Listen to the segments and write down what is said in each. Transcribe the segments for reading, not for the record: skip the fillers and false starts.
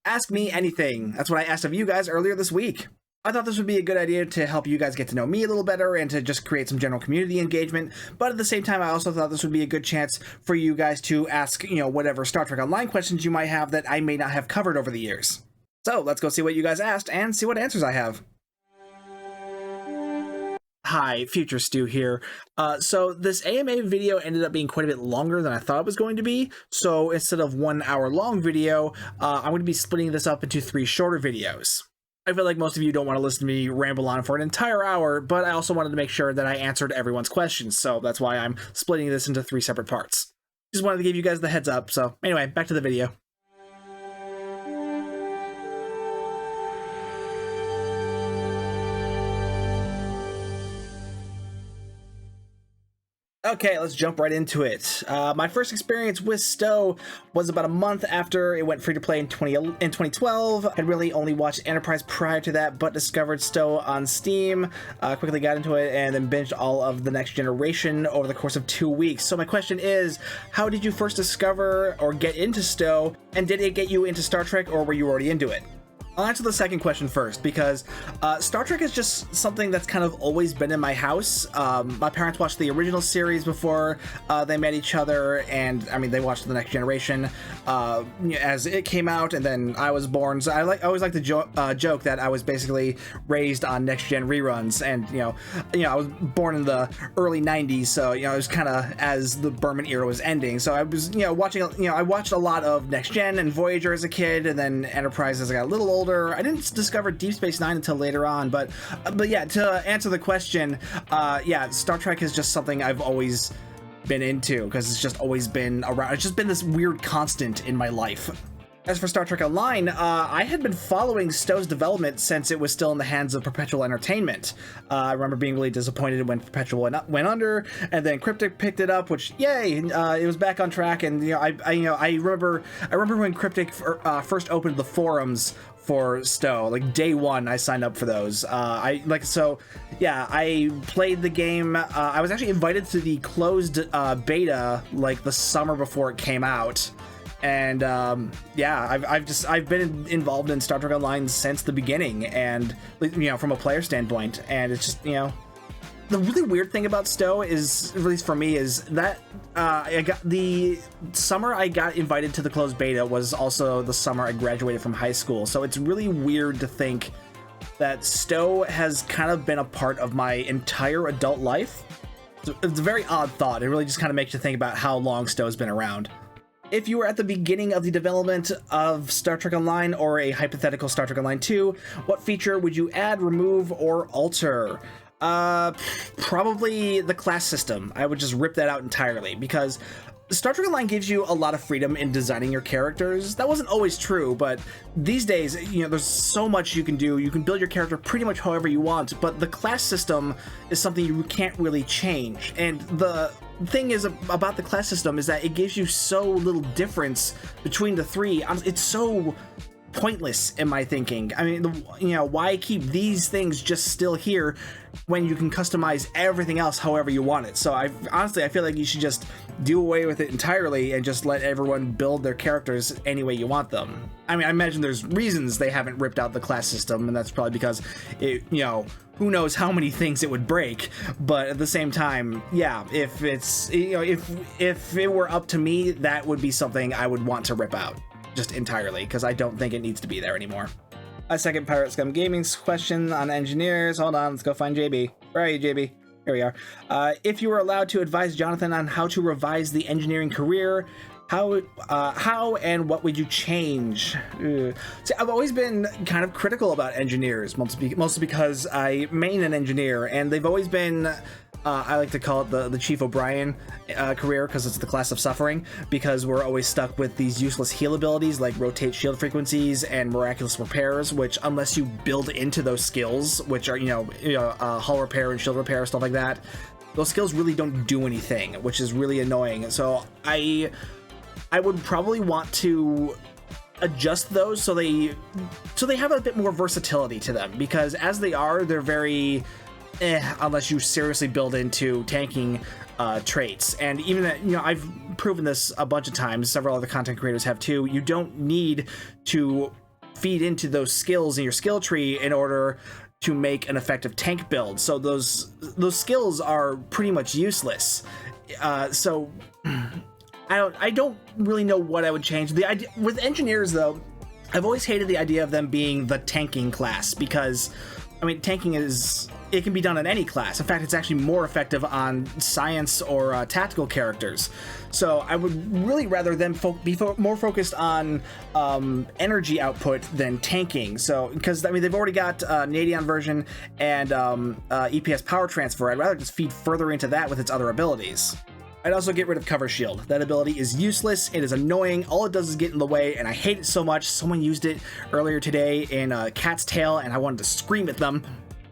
Ask me anything. That's what I asked of you guys earlier this week. I thought this would be a good idea to help you guys get to know me a little better and to just create some general community engagement. But at the same time, I also thought this would be a good chance for you guys to ask, whatever Star Trek Online questions you might have that I may not have covered over the years. So let's go see what you guys asked and see what answers I have. Hi, Future Stu here. So this AMA video ended up being quite a bit longer than I thought it was going to be. So instead of 1 hour long video, I'm going to be splitting this up into 3 shorter videos. I feel like most of you don't want to listen to me ramble on for an entire hour, but I also wanted to make sure that I answered everyone's questions. So that's why I'm splitting this into 3 separate parts. Just wanted to give you guys the heads up. So anyway, back to the video. Okay, let's jump right into it. My first experience with STO was about a month after it went free-to-play in 2012. I'd really only watched Enterprise prior to that, but discovered STO on Steam, quickly got into it, and then binged all of the Next Generation over the course of 2 weeks. So my question is, how did you first discover or get into STO, and did it get you into Star Trek, or were you already into it? I'll answer the second question first, because Star Trek is just something that's kind of always been in my house. My parents watched the original series before they met each other, and I mean, they watched The Next Generation as it came out, and then I was born. So I always like to joke that I was basically raised on Next Gen reruns, and I was born in the early '90s, so it was kind of as the Berman era was ending. So I was watching. I watched a lot of Next Gen and Voyager as a kid, and then Enterprise as I got a little older. I didn't discover Deep Space Nine until later on, but yeah, to answer the question, yeah, Star Trek is just something I've always been into because it's just always been around. It's just been this weird constant in my life. As for Star Trek Online, I had been following STO's development since it was still in the hands of Perpetual Entertainment. I remember being really disappointed when Perpetual went under, and then Cryptic picked it up, which, yay, it was back on track. And I remember when Cryptic first opened the forums for STO, like day one, I signed up for those. I played the game. I was actually invited to the closed beta like the summer before it came out. And yeah, I've been involved in Star Trek Online since the beginning, and from a player standpoint, and it's just the really weird thing about STO is, at least for me, is that I got the summer I got invited to the closed beta was also the summer I graduated from high school. So it's really weird to think that STO has kind of been a part of my entire adult life. It's a very odd thought. It really just kind of makes you think about how long STO has been around. If you were at the beginning of the development of Star Trek Online or a hypothetical Star Trek Online 2, what feature would you add, remove, or alter? Probably the class system. I would just rip that out entirely, because Star Trek Online gives you a lot of freedom in designing your characters. That wasn't always true, but these days, there's so much you can do. You can build your character pretty much however you want, but the class system is something you can't really change. And the thing is about the class system is that it gives you so little difference between the three. It's so pointless in my thinking. I mean, why keep these things just still here when you can customize everything else however you want it? So I feel like you should just do away with it entirely and just let everyone build their characters any way you want them. I mean, I imagine there's reasons they haven't ripped out the class system, and that's probably because who knows how many things it would break. But at the same time, yeah, if it's if it were up to me, that would be something I would want to rip out just entirely, because I don't think it needs to be there anymore. A second Pirate Scum Gaming's question on engineers. Hold on, let's go find JB. Where are you, JB? Here we are. If you were allowed to advise Jonathan on how to revise the engineering career, how and what would you change? See, I've always been kind of critical about engineers, mostly because I main an engineer, and they've always been I like to call it the Chief O'Brien career, because it's the class of suffering, because we're always stuck with these useless heal abilities like rotate shield frequencies and miraculous repairs, which unless you build into those skills, which are hull repair and shield repair, stuff like that, those skills really don't do anything, which is really annoying. So I would probably want to adjust those so they have a bit more versatility to them, because as they are, they're very unless you seriously build into tanking traits. And even that, I've proven this a bunch of times, several other content creators have too, you don't need to feed into those skills in your skill tree in order to make an effective tank build. So those skills are pretty much useless. So I don't really know what I would change. The idea with engineers, though, I've always hated the idea of them being the tanking class, because I mean, tanking it can be done on any class. In fact, it's actually more effective on science or tactical characters. So I would really rather them be more focused on energy output than tanking. So, because I mean, they've already got Nadion version and EPS power transfer. I'd rather just feed further into that with its other abilities. I'd also get rid of Cover Shield. That ability is useless, it is annoying, all it does is get in the way, and I hate it so much. Someone used it earlier today in Cat's Tail, and I wanted to scream at them.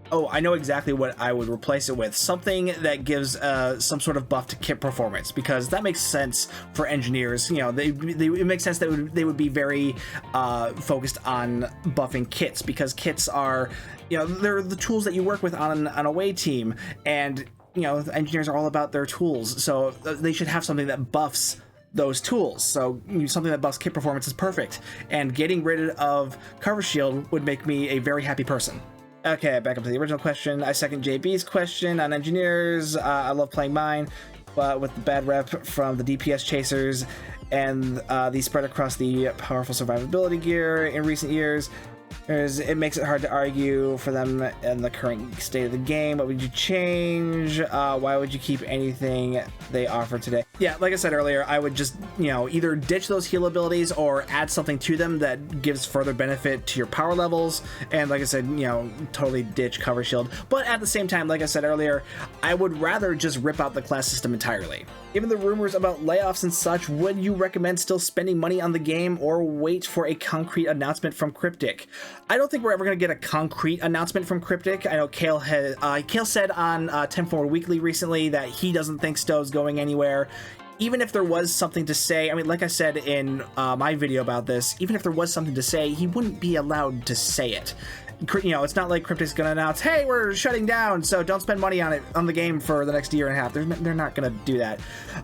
Oh, I know exactly what I would replace it with. Something that gives some sort of buff to kit performance, because that makes sense for engineers. You know, it makes sense that they would be very focused on buffing kits, because kits are, you know, they're the tools that you work with on an away team, and you know, engineers are all about their tools, so they should have something that buffs those tools. So something that buffs kit performance is perfect, and getting rid of Cover Shield would make me a very happy person. Okay, back up to the original question. I second JB's question on engineers. I love playing mine, but with the bad rep from the DPS chasers and the spread across the powerful survivability gear in recent years, it makes it hard to argue for them in the current state of the game. What would you change? Why would you keep anything they offer today? Yeah, like I said earlier, I would just, you know, either ditch those heal abilities or add something to them that gives further benefit to your power levels. And like I said, you know, totally ditch Cover Shield. But at the same time, like I said earlier, I would rather just rip out the class system entirely. Given the rumors about layoffs and such, would you recommend still spending money on the game or wait for a concrete announcement from Cryptic? I don't think we're ever going to get a concrete announcement from Cryptic. I know Kale said on 10 Forward Weekly recently that he doesn't think Stowe's going anywhere. Even if there was something to say, I mean, like I said in my video about this, even if there was something to say, he wouldn't be allowed to say it. You know, it's not like Cryptic's gonna announce, hey, we're shutting down, so don't spend money on the game for the next year and a half. They're not gonna do that.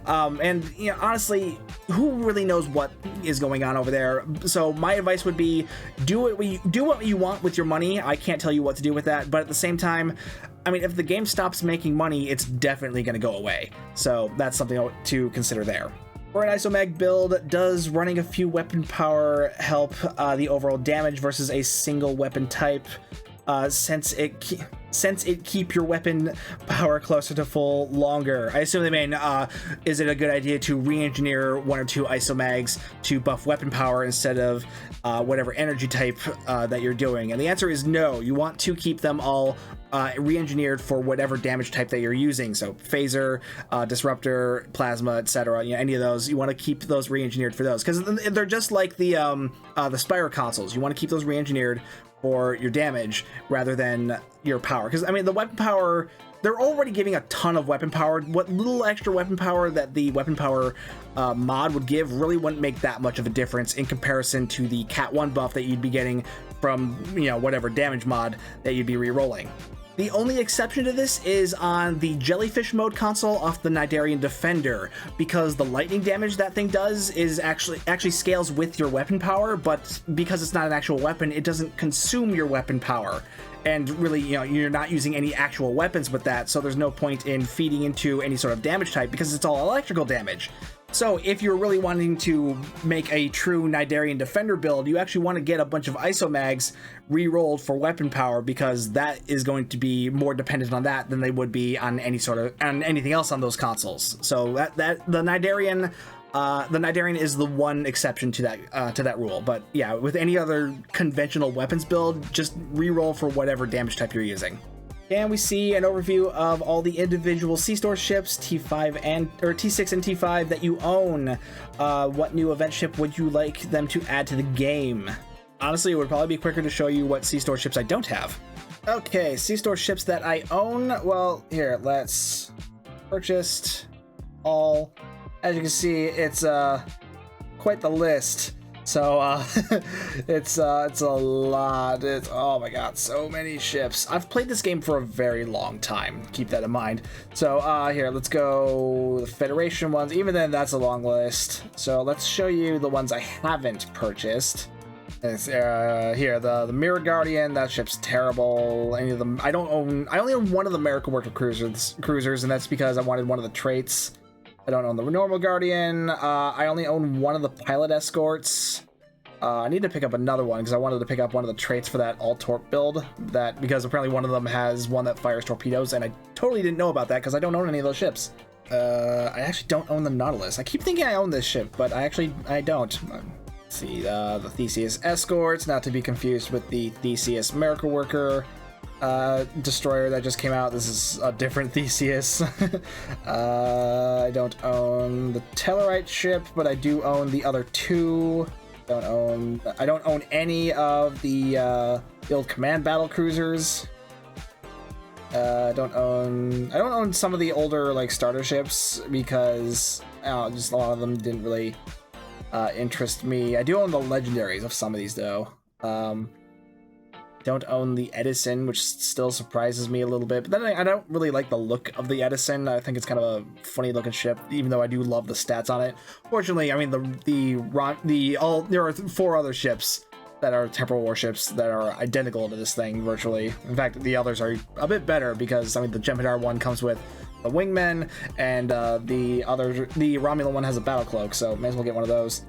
And you know, honestly, who really knows what is going on over there? So my advice would be, do what you want with your money. I can't tell you what to do with that, but at the same time, I mean, if the game stops making money, it's definitely gonna go away. So that's something to consider there. For an ISOMAG build, does running a few weapon power help the overall damage versus a single weapon type, since it keep your weapon power closer to full longer? I assume they mean, is it a good idea to re-engineer one or two ISOMAGs to buff weapon power instead of whatever energy type that you're doing? And the answer is no. You want to keep them all re-engineered for whatever damage type that you're using. So phaser, disruptor, plasma, etc. You know, any of those, you want to keep those re-engineered for those, because they're just like the Spyro consoles. You want to keep those re-engineered for your damage rather than your power, because I mean, the weapon power, they're already giving a ton of weapon power. What little extra weapon power that the weapon power mod would give really wouldn't make that much of a difference in comparison to the Cat 1 buff that you'd be getting from, you know, whatever damage mod that you'd be re-rolling. The only exception to this is on the Jellyfish mode console off the Nidarian Defender, because the lightning damage that thing does is actually scales with your weapon power, but because it's not an actual weapon, it doesn't consume your weapon power. And really, you know, you're not using any actual weapons with that, so there's no point in feeding into any sort of damage type because it's all electrical damage. So if you're really wanting to make a true Nidarian Defender build, you actually want to get a bunch of ISOMAGs re-rolled for weapon power, because that is going to be more dependent on that than they would be on anything else on those consoles. So the Nidarian is the one exception to that rule. But yeah, with any other conventional weapons build, just re-roll for whatever damage type you're using. And we see an overview of all the individual C-Store ships, T6 and T5 that you own. What new event ship would you like them to add to the game? Honestly, it would probably be quicker to show you what C-Store ships I don't have. Okay, C-Store ships that I own. Well, here, let's purchased all. As you can see, it's quite the list. So it's a lot. Oh my god, so many ships. I've played this game for a very long time, keep that in mind. So here, let's go the Federation ones. Even then, that's a long list. So let's show you the ones I haven't purchased. It's, here, the Mirror Guardian, that ship's terrible. Any of them, I only own one of the Miracle Worker cruisers, and that's because I wanted one of the traits. I don't own the normal Guardian. I only own one of the pilot escorts. I need to pick up another one because I wanted to pick up one of the traits for that all-torp build, because apparently one of them has one that fires torpedoes, and I totally didn't know about that because I don't own any of those ships. I actually don't own the Nautilus. I keep thinking I own this ship, but I don't. Let's see, the Theseus escorts, not to be confused with the Theseus Miracle Worker destroyer that just came out. This is a different Theseus. I don't own the Tellarite ship, but I do own the other two. I don't own any of the old command battle cruisers. I don't own some of the older like starter ships because just a lot of them didn't really interest me. I do own the legendaries of some of these though. Don't own the Edison, which still surprises me a little bit. But then I don't really like the look of the Edison. I think it's kind of a funny looking ship, even though I do love the stats on it. Fortunately, I mean there are 4 other ships that are temporal warships that are identical to this thing virtually. In fact, the others are a bit better because I mean the Jem'Hadar one comes with the wingmen, and the Romulan one has a battle cloak, so may as well get one of those.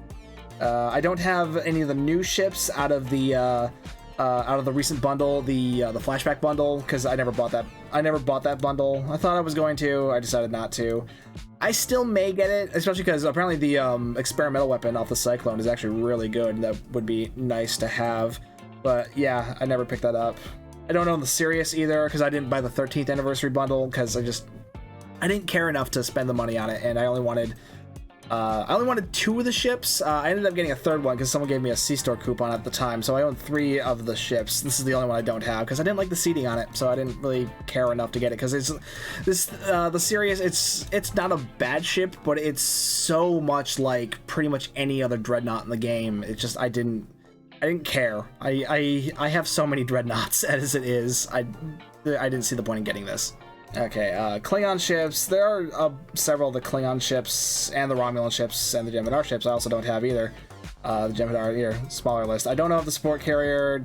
I don't have any of the new ships out of the recent bundle, the flashback bundle, because I never bought that bundle. I thought I was going to. I decided not to. I still may get it, especially because apparently the experimental weapon off the Cyclone is actually really good. That would be nice to have. But yeah, I never picked that up. I don't own the Sirius either because I didn't buy the 13th anniversary bundle because I didn't care enough to spend the money on it, and I only wanted 2 of the ships. I ended up getting a 3rd one because someone gave me a C-Store coupon at the time, so I own 3 of the ships. This is the only one I don't have because I didn't like the seating on it, so I didn't really care enough to get it because the Sirius, it's not a bad ship, but it's so much like pretty much any other dreadnought in the game. It's just I didn't care. I have so many dreadnoughts as it is. I didn't see the point in getting this. Okay, Klingon ships. There are several of the Klingon ships and the Romulan ships and the Jem'Hadar ships I also don't have either. The Jem'Hadar here, smaller list. I don't have the support carrier.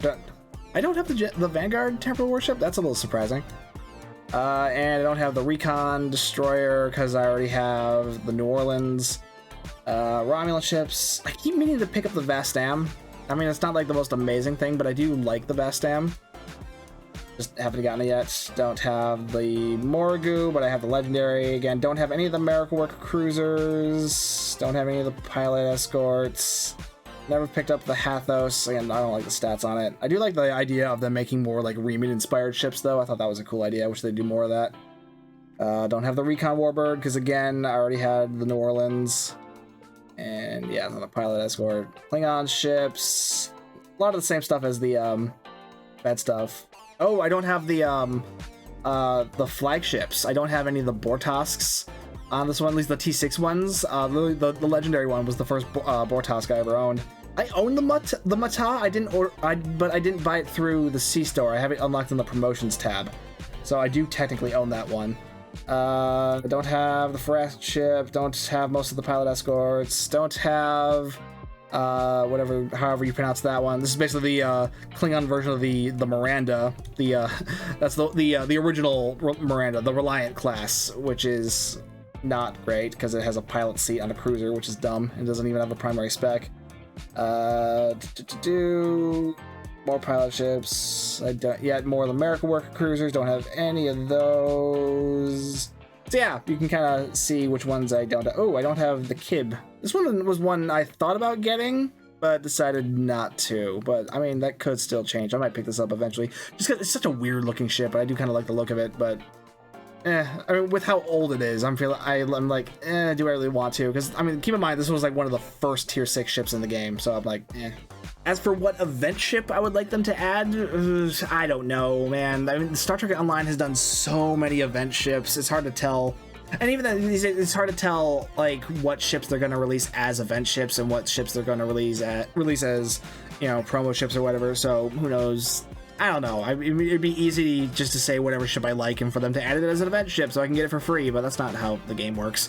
I don't have the Vanguard temporal warship. That's a little surprising. And I don't have the Recon destroyer because I already have the New Orleans. Romulan ships. I keep meaning to pick up the Vastam. I mean, it's not like the most amazing thing, but I do like the Vastam. Just haven't gotten it yet. Don't have the Morgu, but I have the Legendary. Again, don't have any of the Miracle Worker cruisers. Don't have any of the pilot escorts. Never picked up the Hathos. Again, I don't like the stats on it. I do like the idea of them making more like Reman-inspired ships, though. I thought that was a cool idea. I wish they'd do more of that. Don't have the Recon Warbird, because again, I already had the New Orleans. And yeah, the pilot escort. Klingon ships. A lot of the same stuff as the bad stuff. Oh, I don't have the flagships. I don't have any of the Bortasks on this one, at least the T6 ones. The legendary one was the first Bortask I ever owned. I own the Mata. But I didn't buy it through the C-Store. I have it unlocked in the promotions tab, so I do technically own that one. I don't have the Farast ship. Don't have most of the pilot escorts. Don't have however you pronounce that one. This is basically the Klingon version of the Miranda. That's the original Miranda, the Reliant class, which is not great because it has a pilot seat on a cruiser, which is dumb and doesn't even have a primary spec. More pilot ships. I don't yet. More of the Miracle Worker cruisers. Don't have any of those. So yeah, you can kind of see which ones I don't have. Oh, I don't have the Kib. This one was one I thought about getting, but decided not to. But I mean, that could still change. I might pick this up eventually. Just because it's such a weird looking ship, but I do kind of like the look of it. But I mean, with how old it is, I'm like, do I really want to? Because I mean, keep in mind, this was like one of the first tier 6 ships in the game, so I'm like, eh. As for what event ship I would like them to add, I don't know, man. I mean, Star Trek Online has done so many event ships, it's hard to tell. And even then, it's hard to tell like what ships they're going to release as event ships and what ships they're going to release as, you know, promo ships or whatever. So who knows? I don't know. It'd be easy just to say whatever ship I like and for them to add it as an event ship so I can get it for free, but that's not how the game works.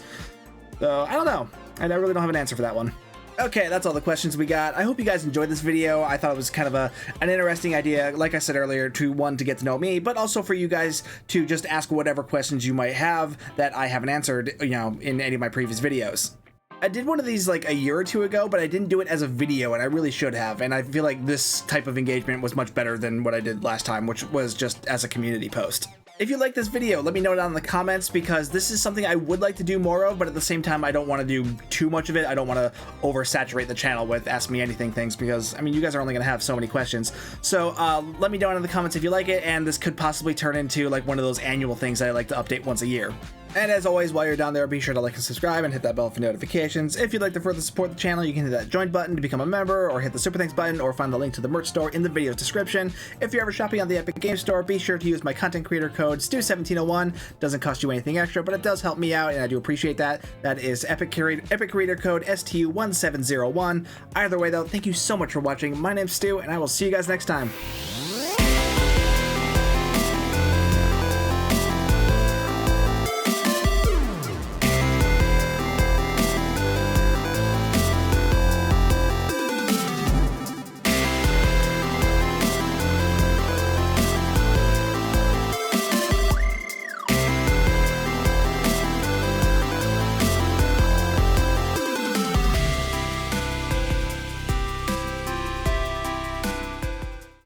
So I don't know. I really don't have an answer for that one. Okay, that's all the questions we got. I hope you guys enjoyed this video. I thought it was kind of an interesting idea, like I said earlier, to one, to get to know me, but also for you guys to just ask whatever questions you might have that I haven't answered, you know, in any of my previous videos. I did one of these like a year or two ago, but I didn't do it as a video, and I really should have, and I feel like this type of engagement was much better than what I did last time, which was just as a community post. If you like this video, let me know down in the comments, because this is something I would like to do more of, but at the same time, I don't want to do too much of it. I don't want to oversaturate the channel with Ask Me Anything things, because, I mean, you guys are only going to have so many questions. So let me know down in the comments if you like it, and this could possibly turn into like one of those annual things that I like to update once a year. And as always, while you're down there, be sure to like and subscribe and hit that bell for notifications. If you'd like to further support the channel, you can hit that join button to become a member, or hit the super thanks button, or find the link to the merch store in the video's description. If you're ever shopping on the Epic Games Store, be sure to use my content creator code STU1701. Doesn't cost you anything extra, but it does help me out, and I do appreciate that. That is Epic Creator Code STU1701. Either way though, thank you so much for watching. My name's Stu, and I will see you guys next time.